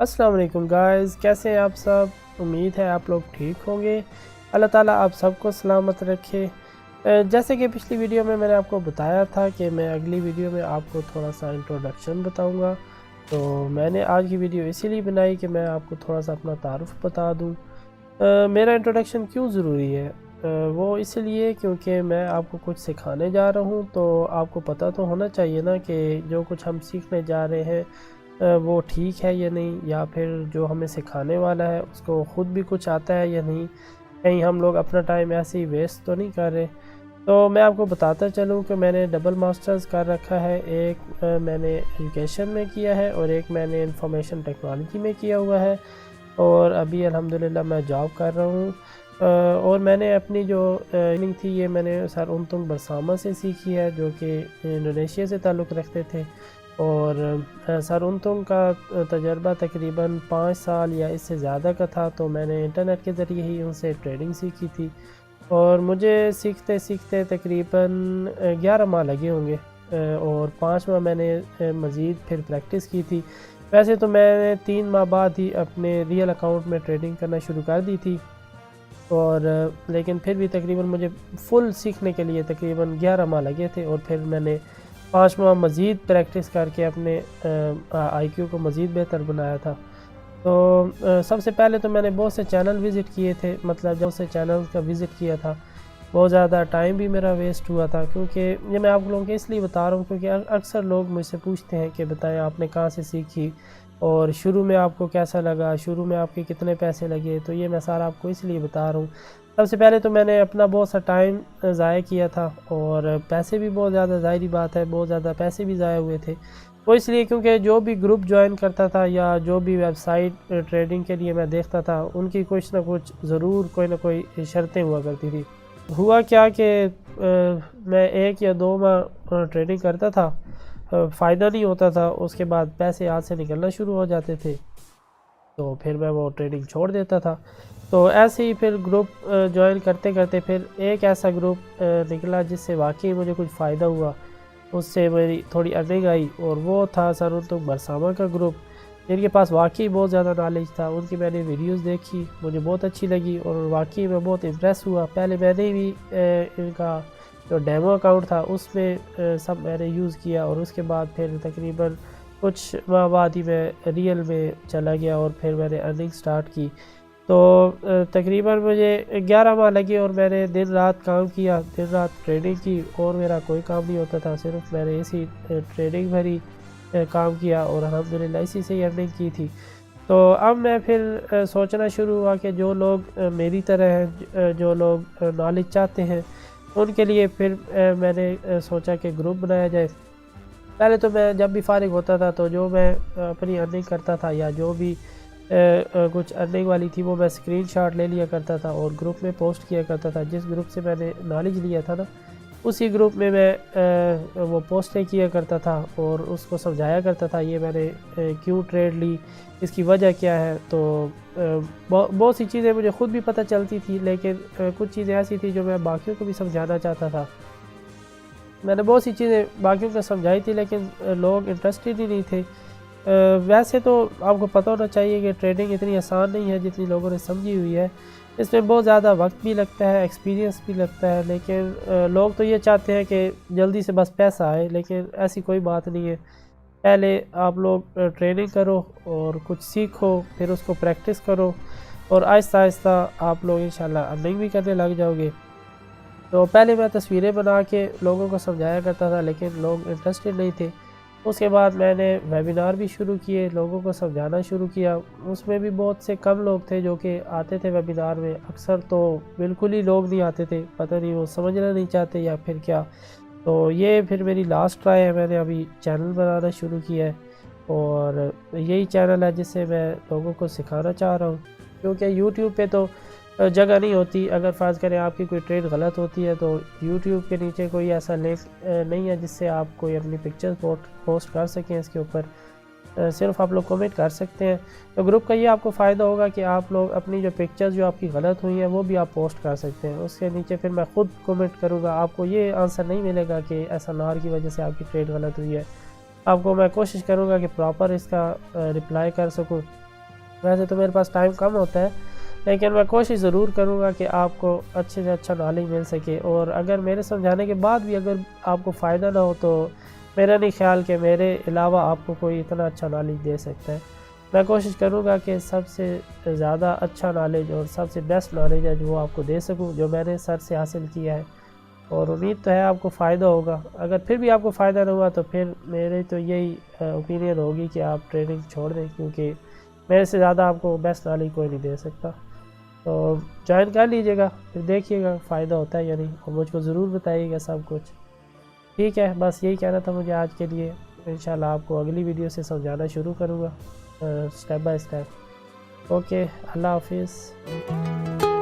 अस्सलाम वालेकुम गाइस, कैसे हैं आप सब। उम्मीद है आप लोग ठीक होंगे। अल्लाह ताला आप सबको सलामत रखे। जैसे कि पिछली वीडियो में मैंने आपको बताया था कि मैं अगली वीडियो में आपको थोड़ा सा इंट्रोडक्शन बताऊंगा। तो मैंने आज की वीडियो इसीलिए बनाई कि मैं आपको थोड़ा सा अपना तारुफ बता दूं। मेरा इंट्रोडक्शन क्यों ज़रूरी है? वो इसलिए क्योंकि मैं आपको कुछ सिखाने जा रहा हूं, तो आपको पता तो होना चाहिए ना कि जो कुछ हम सीखने जा रहे हैं वो ठीक है या नहीं, या फिर जो हमें सिखाने वाला है उसको ख़ुद भी कुछ आता है या नहीं। कहीं हम लोग अपना टाइम ऐसे ही वेस्ट तो नहीं कर रहे। तो मैं आपको बताता चलूँ कि मैंने डबल मास्टर्स कर रखा है। एक मैंने एजुकेशन में किया है और एक मैंने इंफॉर्मेशन टेक्नोलॉजी में किया हुआ है, और अभी अल्हम्दुलिल्लाह मैं जॉब कर रहा हूँ। और मैंने अपनी जो ट्रेनिंग थी ये मैंने सर उनतुंग बरसामा से सीखी है, जो कि इंडोनेशिया से ताल्लुक़ रखते थे। और सर उनतुंग का तजर्बा तकरीबन 5 साल या इससे ज़्यादा का था। तो मैंने इंटरनेट के ज़रिए ही उनसे ट्रेडिंग सीखी थी, और मुझे सीखते सीखते तकरीबन 11 माह लगे होंगे, और 5वां मैंने मज़ीद फिर प्रैक्टिस की थी। वैसे तो मैंने 3 माह बाद ही अपने रियल अकाउंट में ट्रेडिंग करना शुरू कर दी थी, और लेकिन फिर भी तकरीबन मुझे फुल सीखने के लिए तकरीबन 11 माह लगे थे। और फिर मैंने 5 माह मज़ीद प्रैक्टिस करके अपने आईक्यू को मज़ीद बेहतर बनाया था। तो सबसे पहले तो मैंने बहुत से चैनल विज़िट किए थे, मतलब जब से चैनल का विज़िट किया था बहुत ज़्यादा टाइम भी मेरा वेस्ट हुआ था। क्योंकि ये मैं आप लोगों को इसलिए बता रहा हूँ क्योंकि अक्सर लोग मुझसे पूछते हैं कि बताएं आपने कहाँ से सीखी, और शुरू में आपको कैसा लगा, शुरू में आपके कितने पैसे लगे। तो ये मैं सारा आपको इसलिए बता रहा हूँ। सबसे पहले तो मैंने अपना बहुत सा टाइम ज़ाया किया था, और पैसे भी बहुत ज़्यादा, ज़ाहिरी बात है बहुत ज़्यादा पैसे भी ज़ाया हुए थे। वो इसलिए क्योंकि जो भी ग्रुप ज्वाइन करता था या जो भी वेबसाइट ट्रेडिंग के लिए मैं देखता था, उनकी कुछ ना कुछ ज़रूर कोई ना कोई शर्तें हुआ करती थी। हुआ क्या कि मैं 1 या 2 माह ट्रेडिंग करता था, फ़ायदा नहीं होता था, उसके बाद पैसे हाथ से निकलना शुरू हो जाते थे, तो फिर मैं वो ट्रेडिंग छोड़ देता था। तो ऐसे ही फिर ग्रुप ज्वाइन करते करते फिर एक ऐसा ग्रुप निकला जिससे वाकई मुझे कुछ फ़ायदा हुआ, उससे मेरी थोड़ी अर्निंग आई, और वो था सर उनतुंग बरसामा का ग्रुप, जिनके पास वाकई बहुत ज़्यादा नॉलेज था। उनकी मैंने वीडियोस देखी, मुझे बहुत अच्छी लगी, और वाकई मैं बहुत इम्प्रेस हुआ। पहले मैंने भी इनका जो डेमो अकाउंट था उसमें सब मैंने यूज़ किया, और उसके बाद फिर तकरीबन कुछ माह बाद ही मैं रियल में चला गया और फिर मैंने अर्निंग स्टार्ट की। तो तकरीबन मुझे 11 माह लगे, और मैंने दिन रात काम किया, दिन रात ट्रेडिंग की, और मेरा कोई काम नहीं होता था, सिर्फ मैंने इसी ट्रेडिंग भर ही काम किया, और अल्हम्दुलिल्लाह इसी से ही अर्निंग की थी। तो अब मैं फिर सोचना शुरू हुआ कि जो लोग मेरी तरह हैं, जो लोग नॉलेज चाहते हैं, उनके लिए फिर मैंने सोचा कि ग्रुप बनाया जाए। पहले तो मैं जब भी फ़ारिग होता था तो जो मैं अपनी अर्निंग करता था या जो भी कुछ अर्निंग वाली थी वो मैं स्क्रीनशॉट ले लिया करता था और ग्रुप में पोस्ट किया करता था। जिस ग्रुप से मैंने नॉलेज लिया था ना, उसी ग्रुप में मैं वो पोस्टें किया करता था और उसको समझाया करता था ये मैंने क्यों ट्रेड ली, इसकी वजह क्या है। तो बहुत सी चीज़ें मुझे ख़ुद भी पता चलती थी, लेकिन कुछ चीज़ें ऐसी थी जो मैं बाकियों को भी समझाना चाहता था। मैंने बहुत सी चीज़ें बाकियों को समझाई थी, लेकिन लोग इंटरेस्टेड ही नहीं थे। वैसे तो आपको पता होना चाहिए कि ट्रेडिंग इतनी आसान नहीं है जितनी लोगों ने समझी हुई है। इसमें बहुत ज़्यादा वक्त भी लगता है, एक्सपीरियंस भी लगता है, लेकिन लोग तो ये चाहते हैं कि जल्दी से बस पैसा आए, लेकिन ऐसी कोई बात नहीं है। पहले आप लोग ट्रेनिंग करो और कुछ सीखो, फिर उसको प्रैक्टिस करो, और आहिस्ता आहिस्ता आप लोग इंशाल्लाह अर्निंग भी करने लग जाओगे। तो पहले मैं तस्वीरें बना के लोगों को समझाया करता था, लेकिन लोग इंटरेस्टेड नहीं थे। उसके बाद मैंने वेबिनार भी शुरू किए, लोगों को समझाना शुरू किया। उसमें भी बहुत से कम लोग थे जो कि आते थे वेबिनार में, अक्सर तो बिल्कुल ही लोग नहीं आते थे, पता नहीं वो समझना नहीं चाहते या फिर क्या। तो ये फिर मेरी लास्ट ट्राई है, मैंने अभी चैनल बनाना शुरू किया है, और यही चैनल है जिससे मैं लोगों को सिखाना चाह रहा हूँ। क्योंकि यूट्यूब पे तो जगह नहीं होती। अगर फ़र्ज़ करें आपकी कोई ट्रेड गलत होती है तो यूट्यूब के नीचे कोई ऐसा लिंक नहीं है जिससे आप कोई अपनी पिक्चर पोस्ट कर सकें। इसके ऊपर सिर्फ आप लोग कमेंट कर सकते हैं। तो ग्रुप का ये आपको फ़ायदा होगा कि आप लोग अपनी जो पिक्चर्स जो आपकी गलत हुई हैं वो भी आप पोस्ट कर सकते हैं। उसके नीचे फिर मैं ख़ुद कमेंट करूँगा, आपको ये आंसर नहीं मिलेगा कि ऐसा नार की वजह से आपकी ट्रेड गलत हुई है। आपको मैं कोशिश करूँगा कि प्रॉपर इसका रिप्लाई कर सकूँ। वैसे तो मेरे पास टाइम कम होता है, लेकिन मैं कोशिश ज़रूर करूँगा कि आपको अच्छे से अच्छा नॉलेज मिल सके। और अगर मेरे समझाने के बाद भी अगर आपको फ़ायदा ना हो तो मेरा नहीं ख्याल कि मेरे अलावा आपको कोई इतना अच्छा नॉलेज दे सकता है। मैं कोशिश करूँगा कि सबसे ज़्यादा अच्छा नॉलेज और सबसे बेस्ट नॉलेज है जो वो आपको दे सकूँ, जो मैंने सर से हासिल किया है। और उम्मीद तो है आपको फ़ायदा होगा। अगर फिर भी आपको फ़ायदा ना हुआ तो फिर मेरी तो यही ओपिनियन होगी कि आप ट्रेनिंग छोड़ दें, क्योंकि मेरे से ज़्यादा आपको बेस्ट नॉलेज कोई नहीं दे सकता। तो ज्वाइन कर लीजिएगा, फिर देखिएगा फ़ायदा होता है या नहीं, और मुझको ज़रूर बताइएगा सब कुछ। ठीक है, बस यही कहना था मुझे आज के लिए। इंशाल्लाह आपको अगली वीडियो से समझाना शुरू करूँगा स्टेप बाय स्टेप। ओके, अल्लाह हाफिज़।